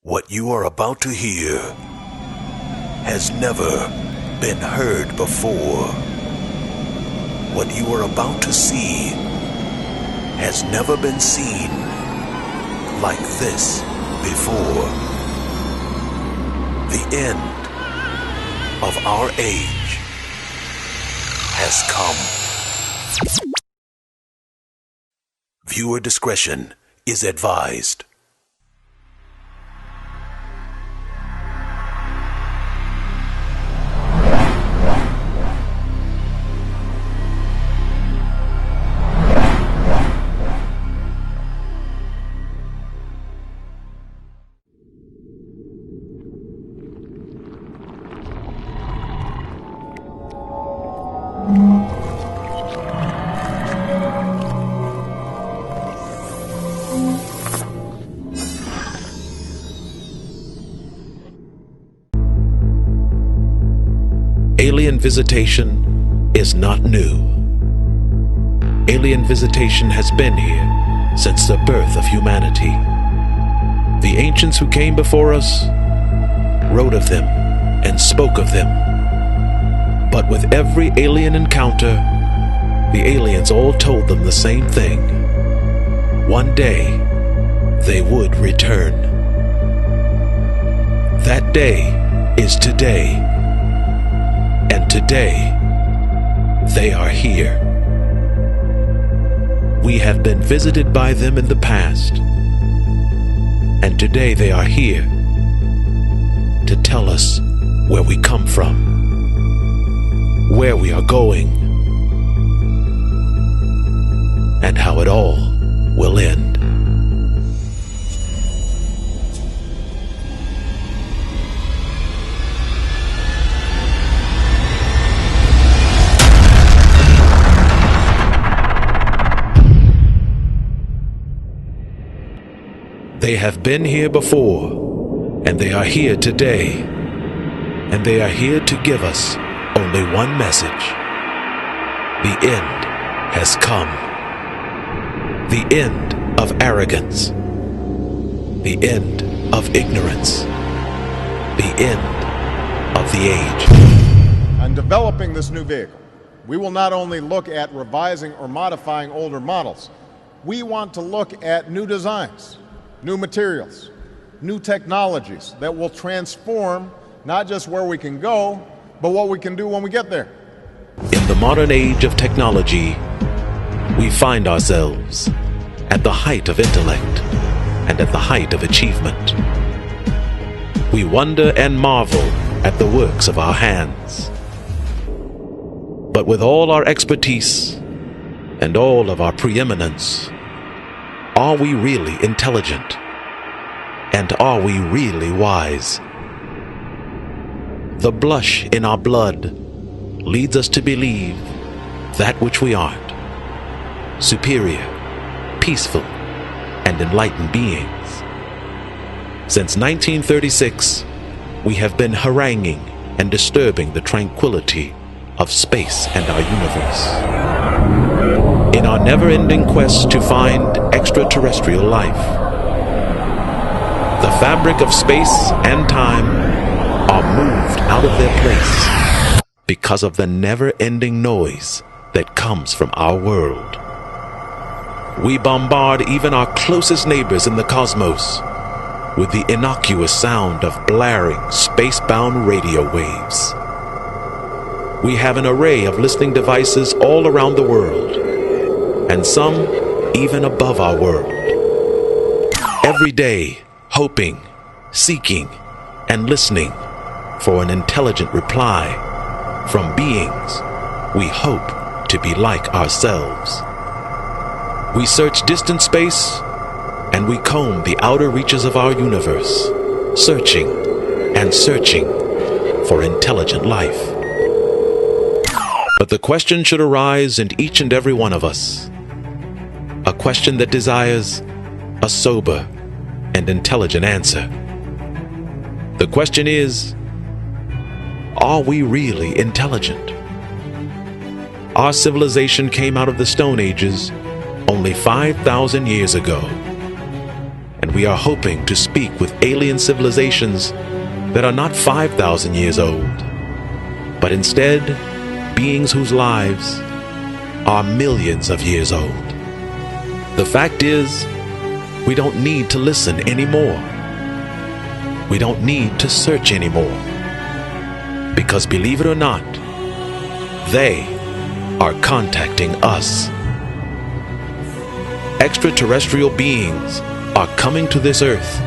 What you are about to hear has never been heard before. What you are about to see has never been seen like this before. The end of our age has come. Viewer discretion is advised. Alien visitation is not new. Alien visitation has been here since the birth of humanity. The ancients who came before us wrote of them and spoke of them. But with every alien encounter, the aliens all told them the same thing. One day, they would return. That day is today. And today, they are here. We have been visited by them in the past, and today they are here to tell us where we come from, where we are going, and how it all will end. They have been here before, and they are here today, and they are here to give us only one message. The end has come. The end of arrogance. The end of ignorance. The end of the age. On developing this new vehicle, we will not only look at revising or modifying older models, we want to look at new designs, new materials, new technologies that will transform not just where we can go, but what we can do when we get there. In the modern age of technology, we find ourselves at the height of intellect and at the height of achievement. We wonder and marvel at the works of our hands. But with all our expertise and all of our preeminence, are we really intelligent? And are we really wise? The blush in our blood leads us to believe that which we aren't: superior, peaceful, and enlightened beings. Since 1936, we have been haranguing and disturbing the tranquility of space and our universe. In our never-ending quest to find extraterrestrial life, the fabric of space and time are moved out of their place because of the never-ending noise that comes from our world. We bombard even our closest neighbors in the cosmos with the innocuous sound of blaring, space-bound radio waves. We have an array of listening devices all around the world, and some even above our world. Every day, hoping, seeking, and listening for an intelligent reply from beings we hope to be like ourselves. We search distant space, and we comb the outer reaches of our universe, searching and searching for intelligent life. But the question should arise in each and every one of us, a question that desires a sober and intelligent answer. The question is, are we really intelligent? Our civilization came out of the Stone Ages only 5,000 years ago, and we are hoping to speak with alien civilizations that are not 5,000 years old, but instead beings whose lives are millions of years old. The fact is, we don't need to listen anymore. We don't need to search anymore. Because believe it or not, they are contacting us. Extraterrestrial beings are coming to this earth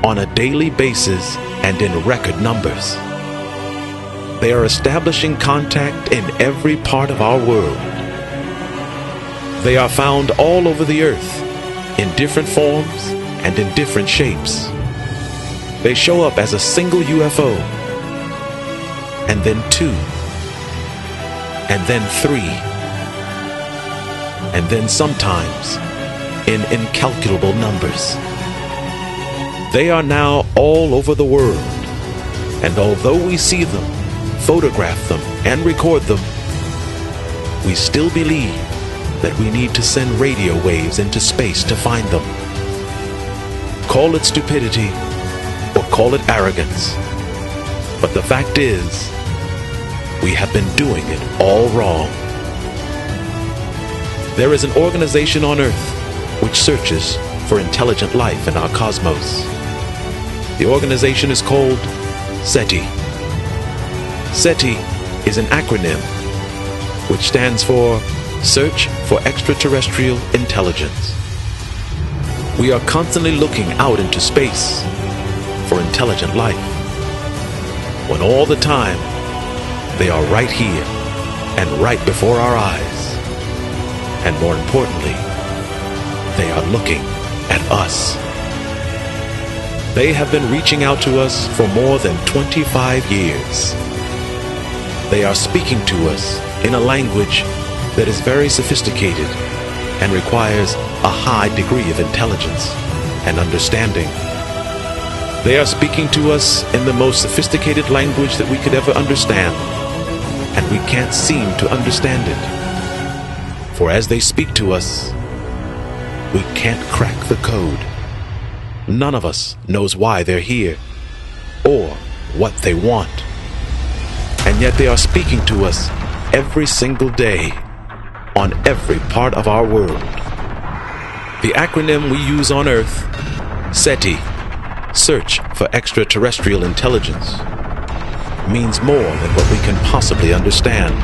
on a daily basis and in record numbers. They are establishing contact in every part of our world. They are found all over the earth in different forms and in different shapes. They show up as a single UFO, and then two, and then three, and then sometimes in incalculable numbers. They are now all over the world, and although we see them, photograph them, and record them, we still believe that we need to send radio waves into space to find them. Call it stupidity or call it arrogance, but the fact is, we have been doing it all wrong. There is an organization on Earth which searches for intelligent life in our cosmos. The organization is called SETI. SETI is an acronym which stands for Search for Extraterrestrial Intelligence. We are constantly looking out into space for intelligent life, when all the time they are right here and right before our eyes. And more importantly, they are looking at us. They have been reaching out to us for more than 25 years. They are speaking to us in a language that is very sophisticated and requires a high degree of intelligence and understanding. They are speaking to us in the most sophisticated language that we could ever understand, and we can't seem to understand it. For as they speak to us, we can't crack the code. None of us knows why they're here or what they want. And yet they are speaking to us every single day on every part of our world. The acronym we use on Earth, SETI, Search for Extraterrestrial Intelligence, means more than what we can possibly understand.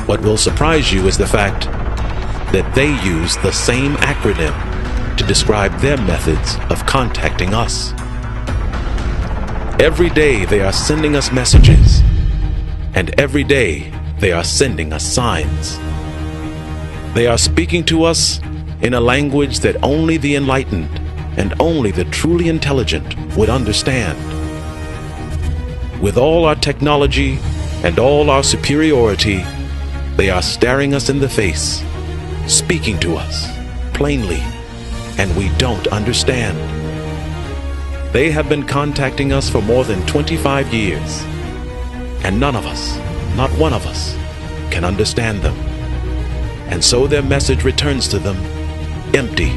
What will surprise you is the fact that they use the same acronym to describe their methods of contacting us. Every day they are sending us messages, and every day they are sending us signs. They are speaking to us in a language that only the enlightened and only the truly intelligent would understand. With all our technology and all our superiority, they are staring us in the face, speaking to us plainly, and we don't understand. They have been contacting us for more than 25 years, and none of us, not one of us, can understand them. And so their message returns to them empty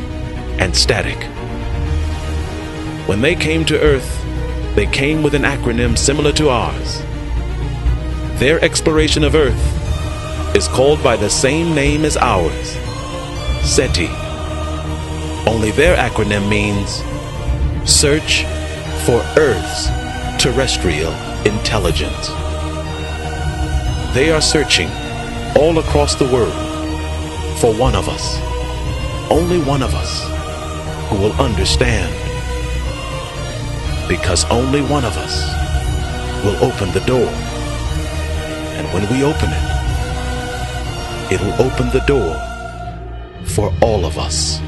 and static. When they came to Earth, they came with an acronym similar to ours. Their exploration of Earth is called by the same name as ours, SETI. Only their acronym means Search for Earth's Terrestrial Intelligence. They are searching all across the world for one of us, only one of us, who will understand. Because only one of us will open the door. And when we open it, it will open the door for all of us.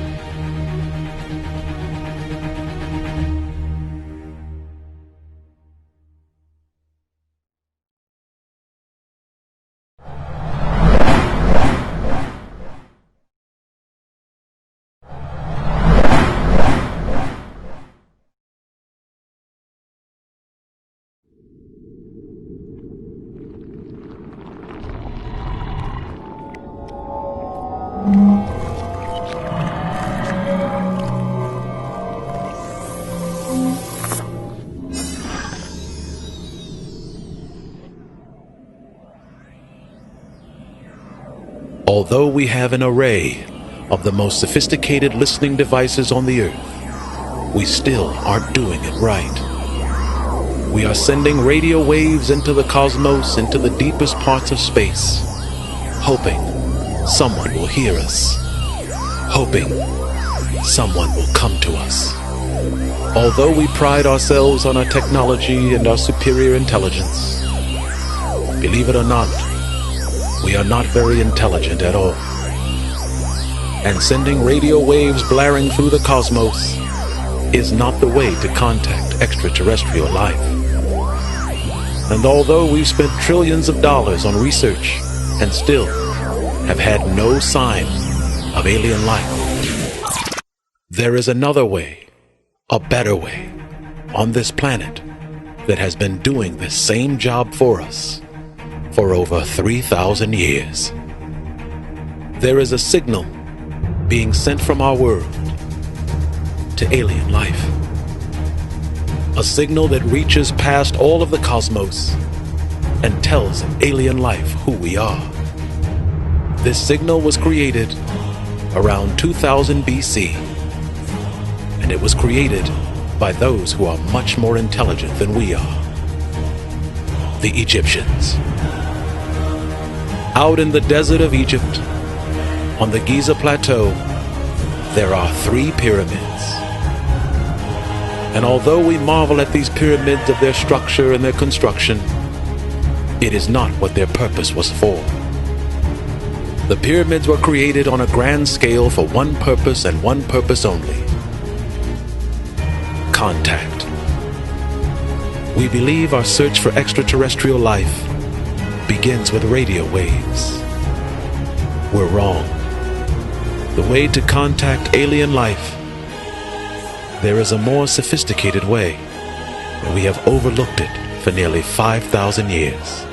although we have an array of the most sophisticated listening devices on the earth, we still aren't doing it right. We are sending radio waves into the cosmos, into the deepest parts of space, hoping someone will hear us, hoping someone will come to us. Although we pride ourselves on our technology and our superior intelligence, believe it or not, we are not very intelligent at all. And sending radio waves blaring through the cosmos is not the way to contact extraterrestrial life. And although we've spent trillions of dollars on research and still have had no sign of alien life, there is another way, a better way, on this planet that has been doing this same job for us for over 3,000 years. There is a signal being sent from our world to alien life. A signal that reaches past all of the cosmos and tells alien life who we are. This signal was created around 2000 BC, and it was created by those who are much more intelligent than we are, the Egyptians. Out in the desert of Egypt, on the Giza Plateau, there are 3 pyramids. And although we marvel at these pyramids of their structure and their construction, it is not what their purpose was for. The pyramids were created on a grand scale for one purpose and one purpose only: contact. We believe our search for extraterrestrial life begins with radio waves. We're wrong. The way to contact alien life, there is a more sophisticated way, and we have overlooked it for nearly 5,000 years.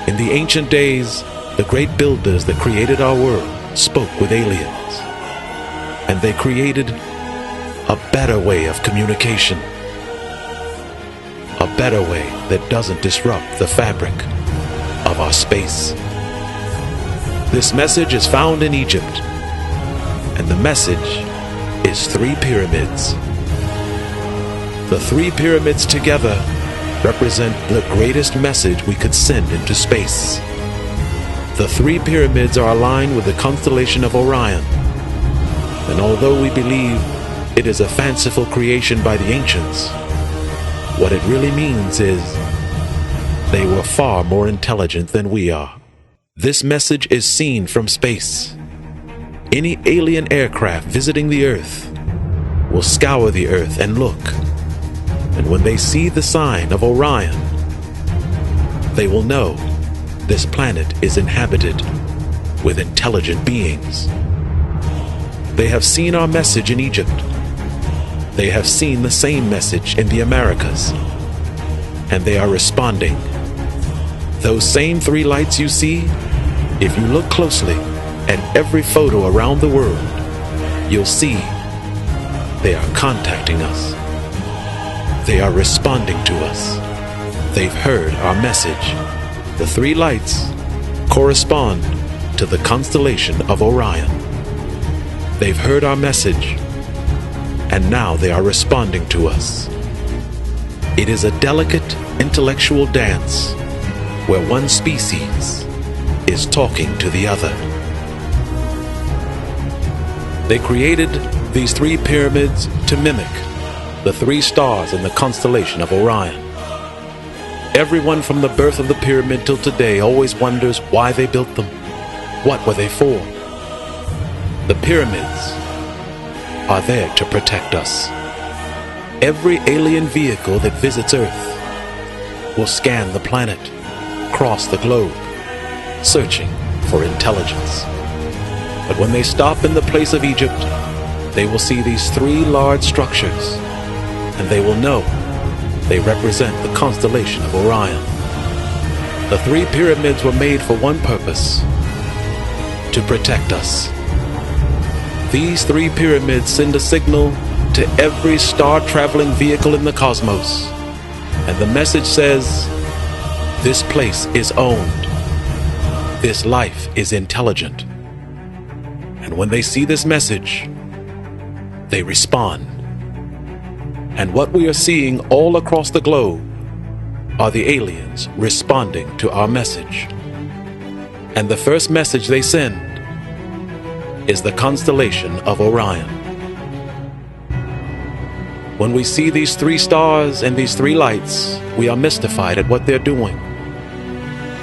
In the ancient days, the great builders that created our world spoke with aliens, and they created a better way of communication, a better way that doesn't disrupt the fabric of our space. This message is found in Egypt, and the message is 3 pyramids. The 3 pyramids together represent the greatest message we could send into space. The 3 pyramids are aligned with the constellation of Orion, and although we believe it is a fanciful creation by the ancients, what it really means is they were far more intelligent than we are. This message is seen from space. Any alien aircraft visiting the Earth will scour the Earth and look, and when they see the sign of Orion, they will know this planet is inhabited with intelligent beings. They have seen our message in Egypt. They have seen the same message in the Americas, and they are responding. Those same 3 lights you see, if you look closely at every photo around the world, you'll see they are contacting us. They are responding to us. They've heard our message. The 3 lights correspond to the constellation of Orion. They've heard our message, and now they are responding to us. It is a delicate intellectual dance where one species is talking to the other. They created these 3 pyramids to mimic the 3 stars in the constellation of Orion. Everyone from the birth of the pyramid till today always wonders why they built them. What were they for? The pyramids are there to protect us. Every alien vehicle that visits Earth will scan the planet, cross the globe, searching for intelligence. But when they stop in the place of Egypt, they will see these 3 large structures, and they will know they represent the constellation of Orion. The 3 pyramids were made for one purpose: to protect us. These 3 pyramids send a signal to every star-traveling vehicle in the cosmos, and the message says, this place is owned. this life is intelligent. And when they see this message, they respond. And what we are seeing all across the globe are the aliens responding to our message. And the first message they send is the constellation of Orion. When we see these 3 stars and these 3 lights, we are mystified at what they're doing.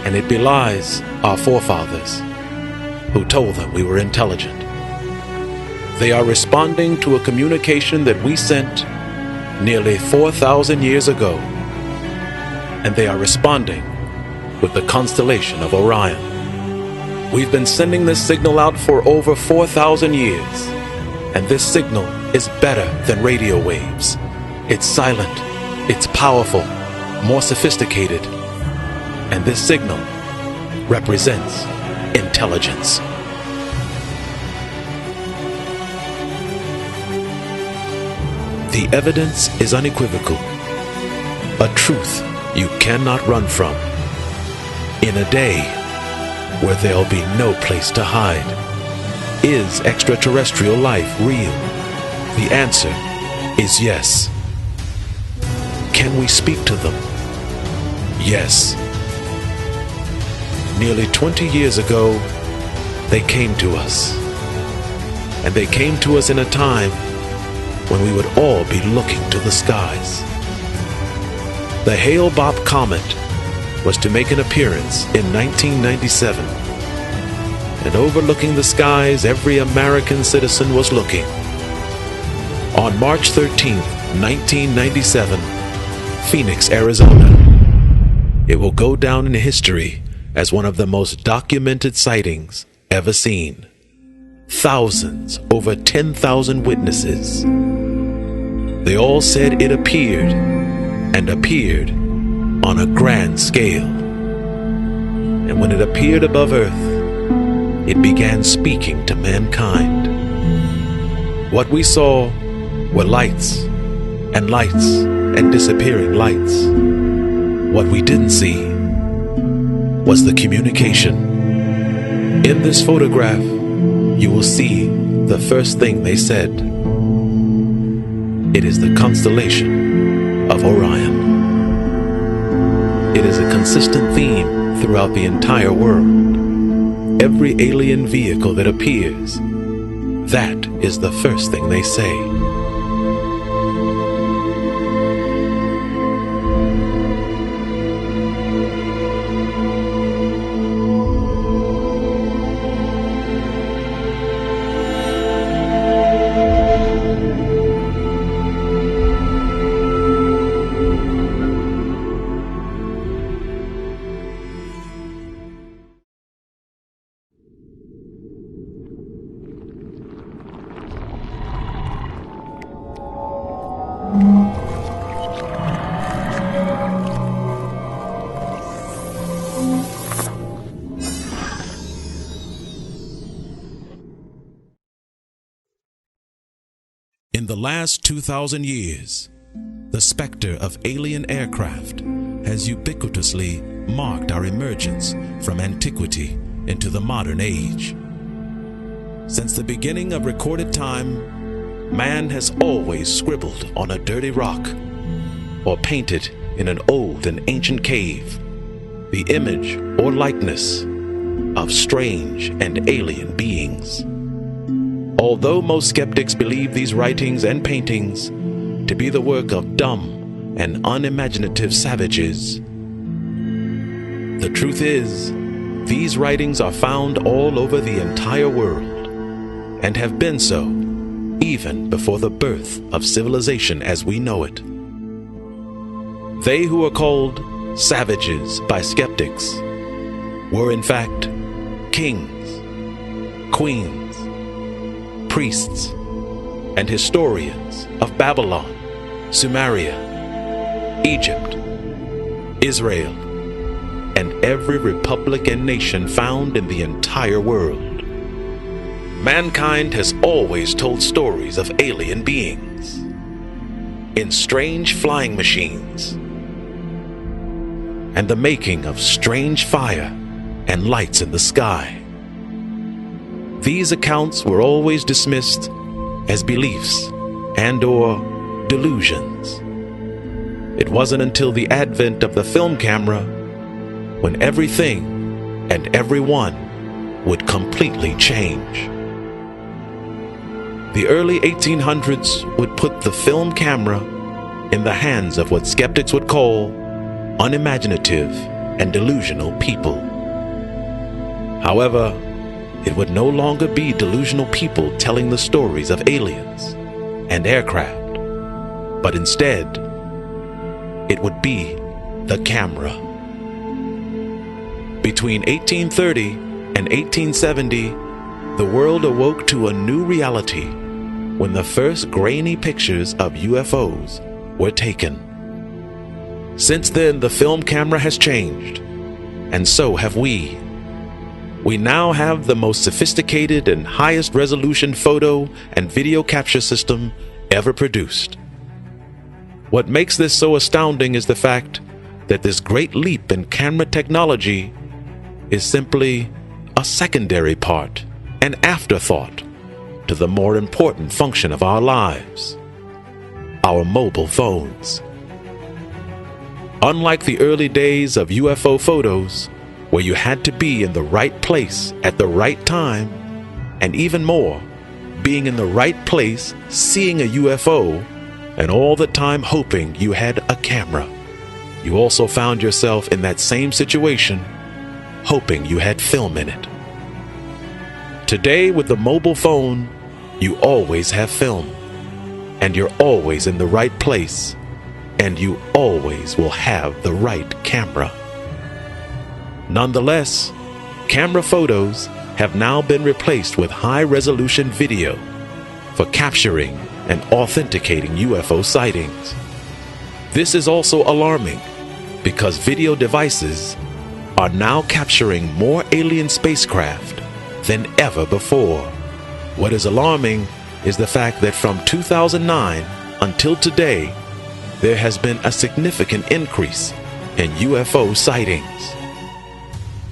And it belies our forefathers who told them we were intelligent. They are responding to a communication that we sent nearly 4,000 years ago. And they are responding with the constellation of Orion. We've been sending this signal out for over 4,000 years, and this signal is better than radio waves. It's silent, it's powerful, more sophisticated, and this signal represents intelligence. The evidence is unequivocal, a truth you cannot run from. In a day where there'll be no place to hide, is extraterrestrial life real? The answer is yes. Can we speak to them? Yes. Nearly 20 years ago, they came to us. And they came to us in a time when we would all be looking to the skies. The Hale-Bopp comet was to make an appearance in 1997. And overlooking the skies, every American citizen was looking. On March 13th, 1997, Phoenix, Arizona. It will go down in history as one of the most documented sightings ever seen. Thousands, over 10,000 witnesses. They all said it appeared, and appeared on a grand scale. And when it appeared above Earth, it began speaking to mankind. What we saw were lights and disappearing lights. What we didn't see was the communication. In this photograph, you will see the first thing they said. It is the constellation of Orion. It is a consistent theme throughout the entire world. Every alien vehicle that appears, that is the first thing they say. In the last 2,000 years, the specter of alien aircraft has ubiquitously marked our emergence from antiquity into the modern age. Since the beginning of recorded time, man has always scribbled on a dirty rock or painted in an old and ancient cave the image or likeness of strange and alien beings. Although most skeptics believe these writings and paintings to be the work of dumb and unimaginative savages, the truth is, these writings are found all over the entire world and have been so even before the birth of civilization as we know it. They who are called savages by skeptics were in fact kings, queens, priests, and historians of Babylon, Sumeria, Egypt, Israel, and every republic and nation found in the entire world. Mankind has always told stories of alien beings in strange flying machines and the making of strange fire and lights in the sky. These accounts were always dismissed as beliefs and/or delusions. It wasn't until the advent of the film camera when everything and everyone would completely change. The early 1800s would put the film camera in the hands of what skeptics would call unimaginative and delusional people. However, it would no longer be delusional people telling the stories of aliens and aircraft, but instead, it would be the camera. Between 1830 and 1870, the world awoke to a new reality when the first grainy pictures of UFOs were taken. Since then, the film camera has changed, and so have we. We now have the most sophisticated and highest resolution photo and video capture system ever produced. What makes this so astounding is the fact that this great leap in camera technology is simply a secondary part, an afterthought to the more important function of our lives, our mobile phones. Unlike the early days of UFO photos, where you had to be in the right place at the right time, and even more, being in the right place, seeing a UFO, and all the time hoping you had a camera. You also found yourself in that same situation, hoping you had film in it. Today, with the mobile phone, you always have film, and you're always in the right place, and you always will have the right camera. Nonetheless, camera photos have now been replaced with high-resolution video for capturing and authenticating UFO sightings. This is also alarming because video devices are now capturing more alien spacecraft than ever before. What is alarming is the fact that from 2009 until today, there has been a significant increase in UFO sightings.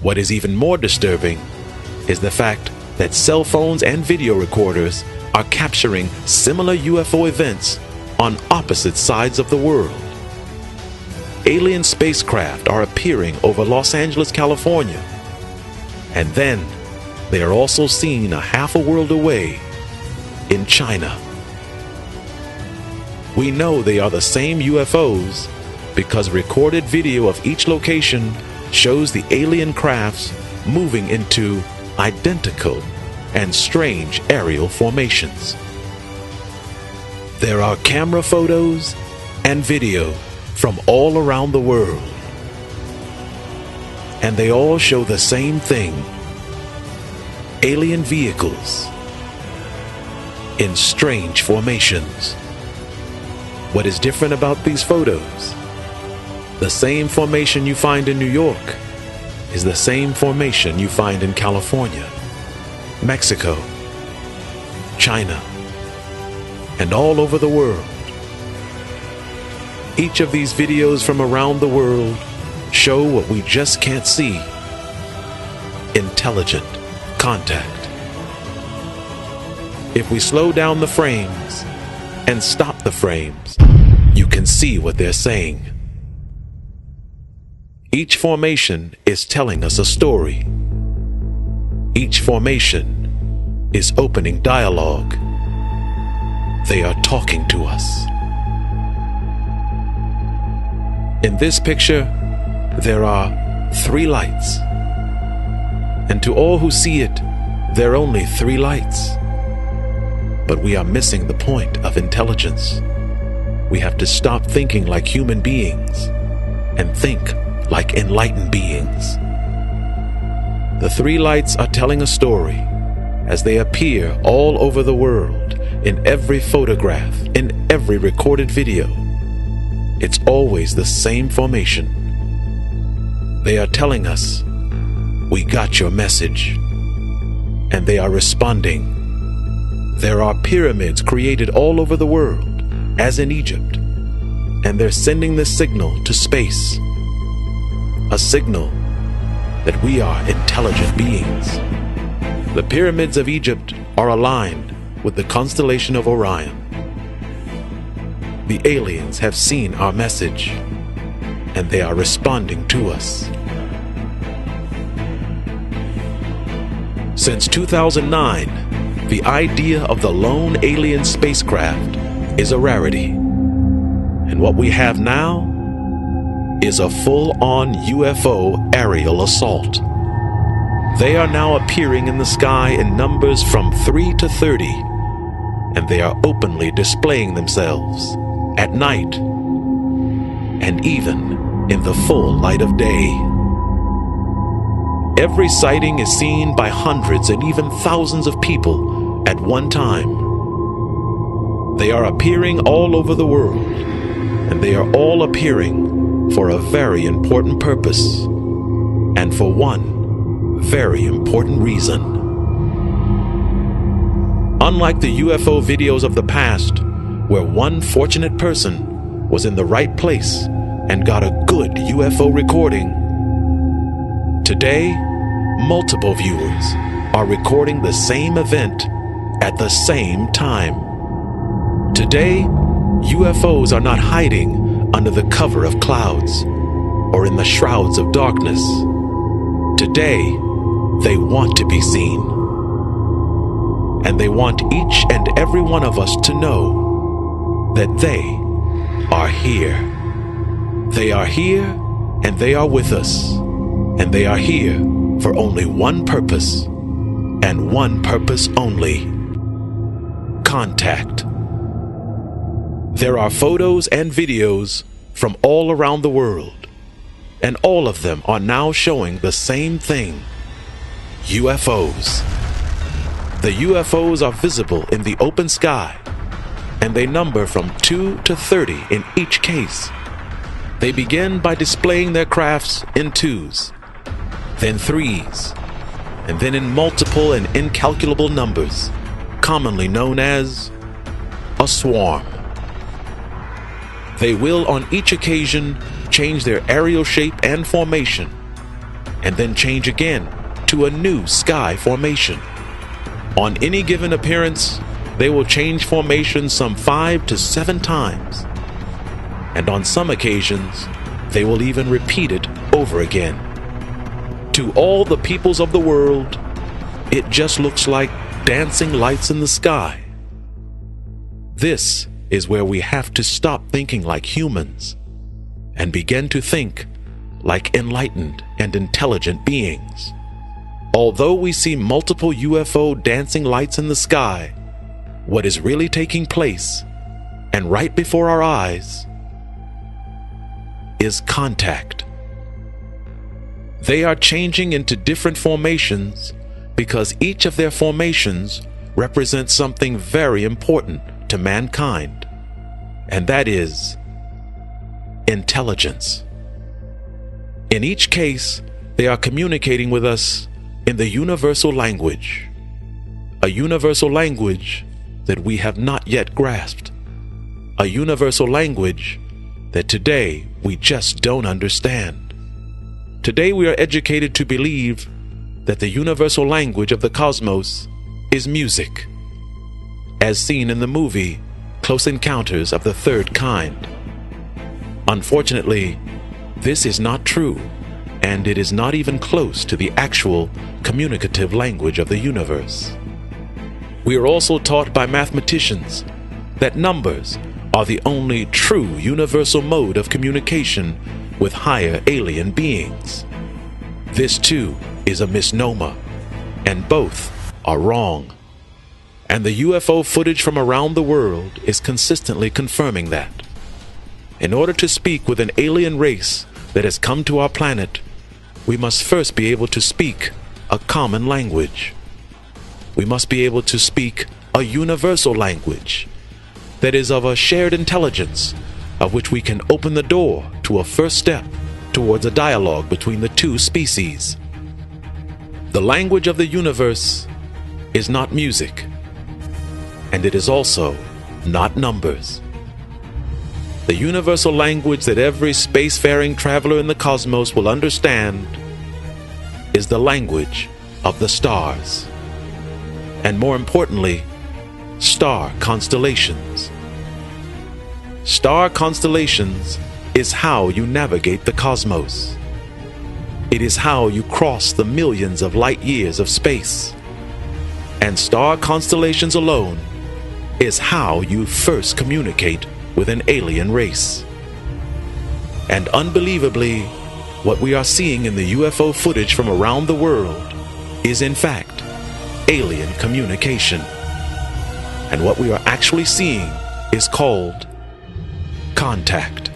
What is even more disturbing is the fact that cell phones and video recorders are capturing similar UFO events on opposite sides of the world. Alien spacecraft are appearing over Los Angeles, California, and then they are also seen a half a world away in China. We know they are the same UFOs because recorded video of each location shows the alien crafts moving into identical and strange aerial formations. There are camera photos and video from all around the world, and they all show the same thing: alien vehicles in strange formations. What is different about these photos? The same formation you find in New York is the same formation you find in California, Mexico, China, and all over the world. Each of these videos from around the world show what we just can't see: intelligent contact. If we slow down the frames and stop the frames, you can see what they're saying. Each formation is telling us a story. Each formation is opening dialogue. They are talking to us. In this picture, there are 3 lights. And to all who see it, there are only 3 lights. But we are missing the point of intelligence. We have to stop thinking like human beings and think like enlightened beings. The 3 lights are telling a story as they appear all over the world, in every photograph, in every recorded video. It's always the same formation. They are telling us, "We got your message," and they are responding. There are pyramids created all over the world, as in Egypt, and they're sending this signal to space. A signal that we are intelligent beings. The pyramids of Egypt are aligned with the constellation of Orion. The aliens have seen our message, and they are responding to us. Since 2009, the idea of the lone alien spacecraft is a rarity. And what we have now is a full-on UFO aerial assault. They are now appearing in the sky in numbers from 3 to 30, and they are openly displaying themselves at night and even in the full light of day. Every sighting is seen by hundreds and even thousands of people at one time. They are appearing all over the world, and they are all appearing for a very important purpose, and for one very important reason. Unlike the UFO videos of the past, where one fortunate person was in the right place and got a good UFO recording, today, multiple viewers are recording the same event at the same time. Today, UFOs are not hiding under the cover of clouds or in the shrouds of darkness. Today, they want to be seen. And they want each and every one of us to know that they are here. They are here, and they are with us. And they are here for only one purpose, and one purpose only: contact. There are photos and videos from all around the world, and all of them are now showing the same thing: UFOs. The UFOs are visible in the open sky, and they number from 2 to 30 in each case. They begin by displaying their crafts in twos, then threes, and then in multiple and incalculable numbers, commonly known as a swarm. They will on each occasion change their aerial shape and formation, and then change again to a new sky formation. On any given appearance, they will change formation some 5 to 7 times, and on some occasions, they will even repeat it over again. To all the peoples of the world, it just looks like dancing lights in the sky. This is where we have to stop thinking like humans and begin to think like enlightened and intelligent beings. Although we see multiple UFO dancing lights in the sky, what is really taking place, and right before our eyes, is contact. They are changing into different formations because each of their formations represents something very important to mankind, and that is intelligence. In each case, they are communicating with us in the universal language, a universal language that we have not yet grasped, a universal language that today we just don't understand. Today we are educated to believe that the universal language of the cosmos is music, as seen in the movie Close Encounters of the Third Kind. Unfortunately, this is not true, and it is not even close to the actual communicative language of the universe. We are also taught by mathematicians that numbers are the only true universal mode of communication with higher alien beings. This too is a misnomer, and both are wrong. And the UFO footage from around the world is consistently confirming that. In order to speak with an alien race that has come to our planet, we must first be able to speak a common language. We must be able to speak a universal language that is of a shared intelligence, of which we can open the door to a first step towards a dialogue between the two species. The language of the universe is not music, and it is also not numbers. The universal language that every spacefaring traveler in the cosmos will understand is the language of the stars. And more importantly, star constellations. Star constellations is how you navigate the cosmos. It is how you cross the millions of light years of space. And star constellations alone is how you first communicate with an alien race. And unbelievably, what we are seeing in the UFO footage from around the world is in fact alien communication. And what we are actually seeing is called contact.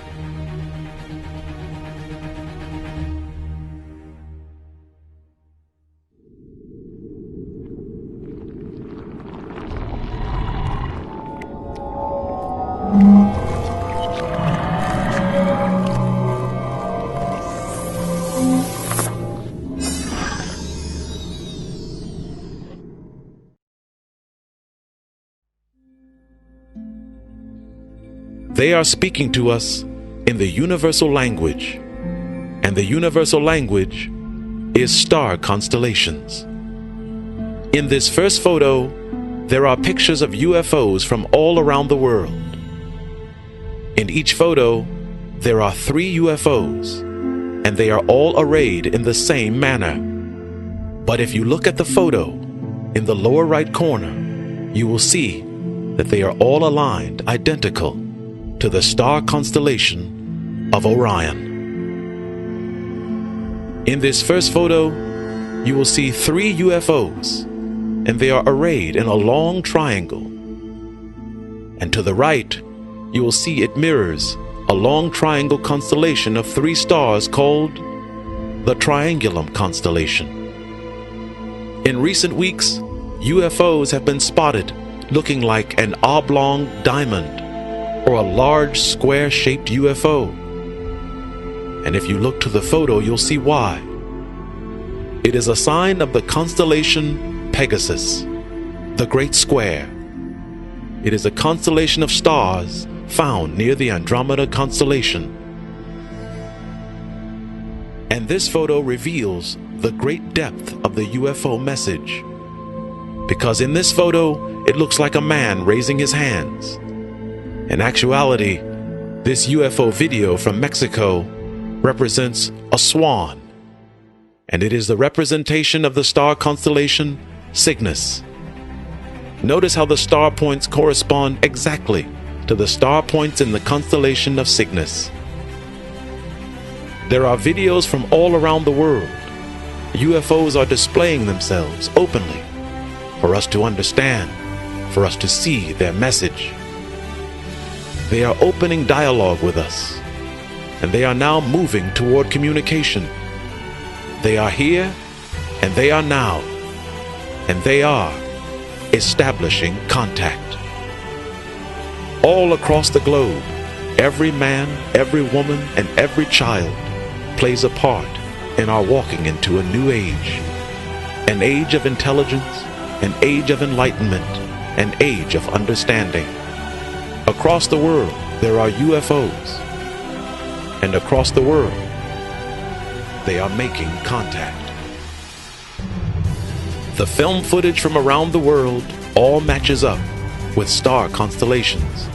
They are speaking to us in the universal language, and the universal language is star constellations. In this first photo, there are pictures of UFOs from all around the world. In each photo, there are 3 UFOs, and they are all arrayed in the same manner. But if you look at the photo in the lower right corner, you will see that they are all aligned identical to the star constellation of Orion. In this first photo, you will see 3 UFOs, and they are arrayed in a long triangle. And to the right, you will see it mirrors a long triangle constellation of 3 stars called the Triangulum constellation. In recent weeks, UFOs have been spotted looking like an oblong diamond or a large square-shaped UFO. And if you look to the photo, you'll see why. It is a sign of the constellation Pegasus, the Great Square. It is a constellation of stars found near the Andromeda constellation. And this photo reveals the great depth of the UFO message, because in this photo, it looks like a man raising his hands. In actuality, this UFO video from Mexico represents a swan, and it is the representation of the star constellation Cygnus. Notice how the star points correspond exactly to the star points in the constellation of Cygnus. There are videos from all around the world. UFOs are displaying themselves openly for us to understand, for us to see their message. They are opening dialogue with us, and they are now moving toward communication. They are here, and they are now, and they are establishing contact. All across the globe, every man, every woman, and every child plays a part in our walking into a new age. An age of intelligence, an age of enlightenment, an age of understanding. Across the world, there are UFOs, and across the world, they are making contact. The film footage from around the world all matches up with star constellations.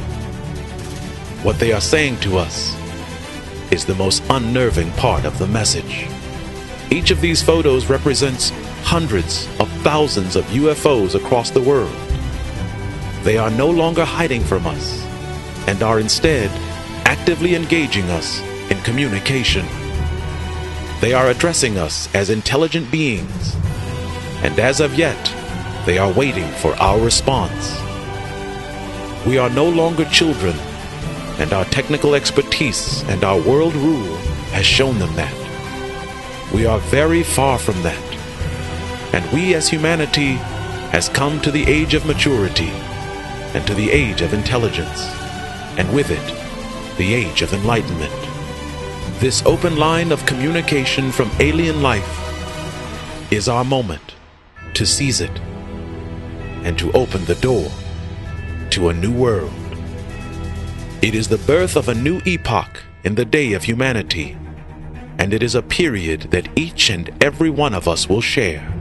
What they are saying to us is the most unnerving part of the message. Each of these photos represents hundreds of thousands of UFOs across the world. They are no longer hiding from us, and are instead actively engaging us in communication. They are addressing us as intelligent beings, and as of yet, they are waiting for our response. We are no longer children, and our technical expertise and our world rule has shown them that. We are very far from that, and we as humanity has come to the age of maturity and to the age of intelligence, and with it, the age of enlightenment. This open line of communication from alien life is our moment to seize it and to open the door to a new world. It is the birth of a new epoch in the day of humanity, and it is a period that each and every one of us will share.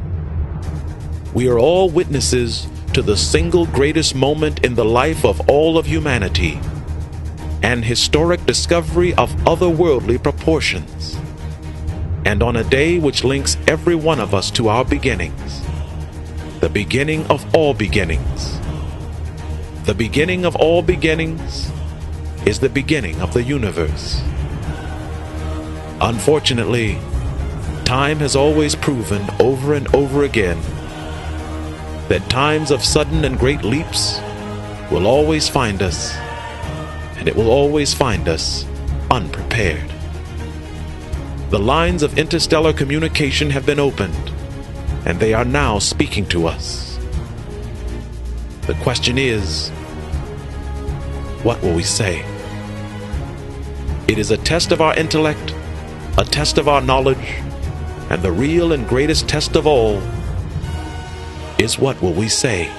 We are all witnesses to the single greatest moment in the life of all of humanity, an historic discovery of otherworldly proportions, and on a day which links every one of us to our beginnings, the beginning of all beginnings. The beginning of all beginnings is the beginning of the universe. Unfortunately, time has always proven over and over again that times of sudden and great leaps will always find us, and it will always find us unprepared. The lines of interstellar communication have been opened, and they are now speaking to us. The question is, what will we say? It is a test of our intellect, a test of our knowledge, and the real and greatest test of all is, what will we say?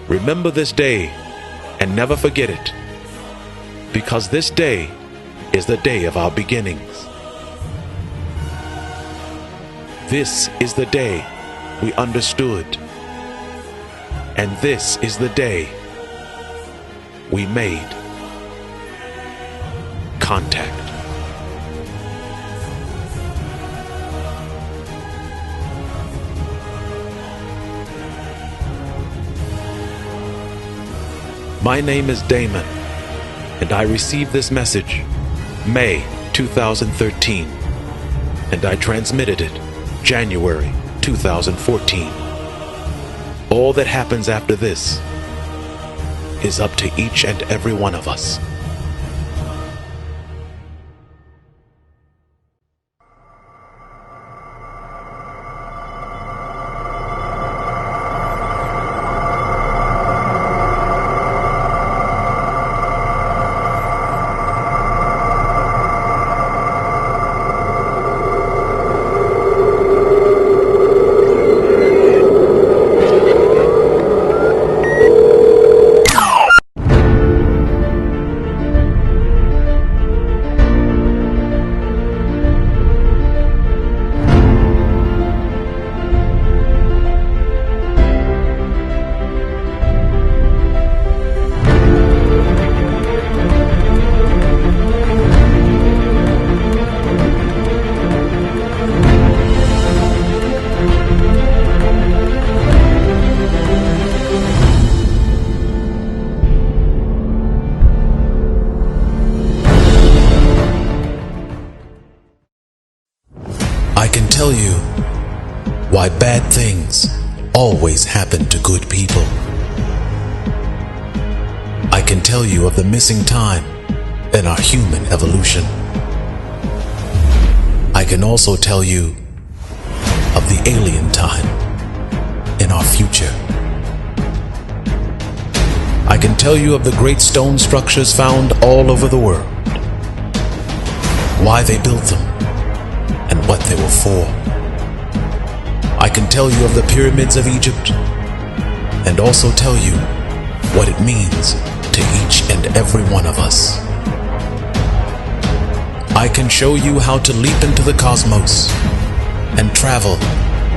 Remember this day and never forget it, because this day is the day of our beginnings. This is the day we understood, and this is the day we made contact. My name is Damon, and I received this message May 2013, and I transmitted it January 2014. All that happens after this is up to each and every one of us. I can tell you why bad things always happen to good people. I can tell you of the missing time in our human evolution. I can also tell you of the alien time in our future. I can tell you of the great stone structures found all over the world, why they built them, and what they were for. I can tell you of the pyramids of Egypt, and also tell you what it means to each and every one of us. I can show you how to leap into the cosmos and travel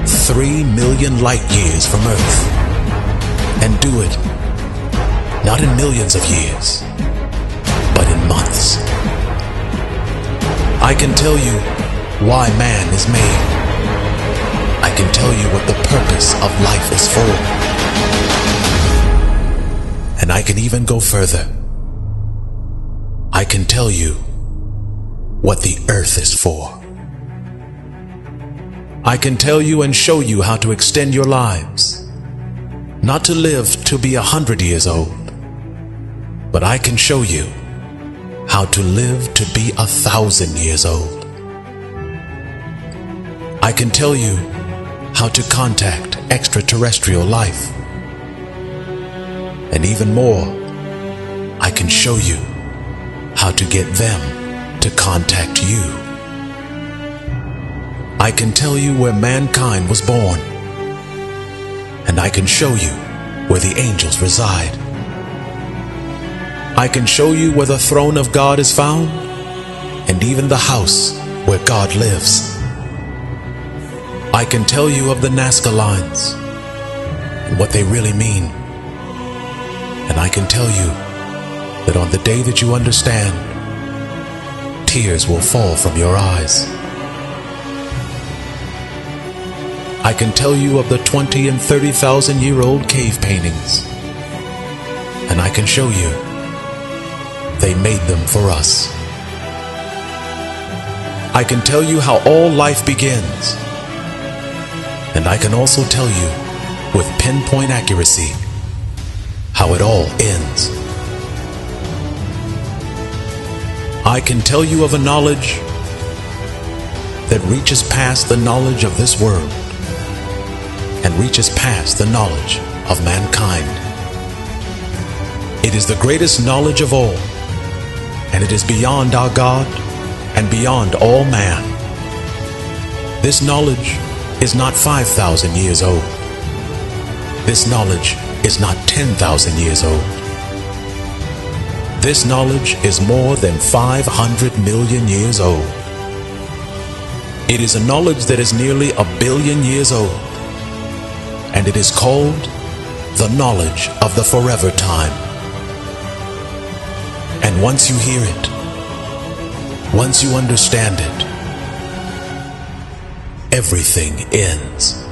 3 million light years from Earth, and do it not in millions of years, but in months. I can tell you why man is made. I can tell you what the purpose of life is for. And I can even go further. I can tell you what the earth is for. I can tell you and show you how to extend your lives, not to live to be 100 years old, but I can show you how to live to be 1,000 years old. I can tell you how to contact extraterrestrial life. And even more, I can show you how to get them to contact you. I can tell you where mankind was born, and I can show you where the angels reside. I can show you where the throne of God is found, and even the house where God lives. I can tell you of the Nazca lines and what they really mean. And I can tell you that on the day that you understand, tears will fall from your eyes. I can tell you of the 20 and 30,000 year old cave paintings. And I can show you they made them for us. I can tell you how all life begins. And I can also tell you with pinpoint accuracy how it all ends. I can tell you of a knowledge that reaches past the knowledge of this world and reaches past the knowledge of mankind. It is the greatest knowledge of all, and it is beyond our God and beyond all man. This knowledge is not 5,000 years old. This knowledge is not 10,000 years old. This knowledge is more than 500 million years old. It is a knowledge that is nearly 1 billion years old, and it is called the knowledge of the forever time. And once you hear it, once you understand it, everything ends.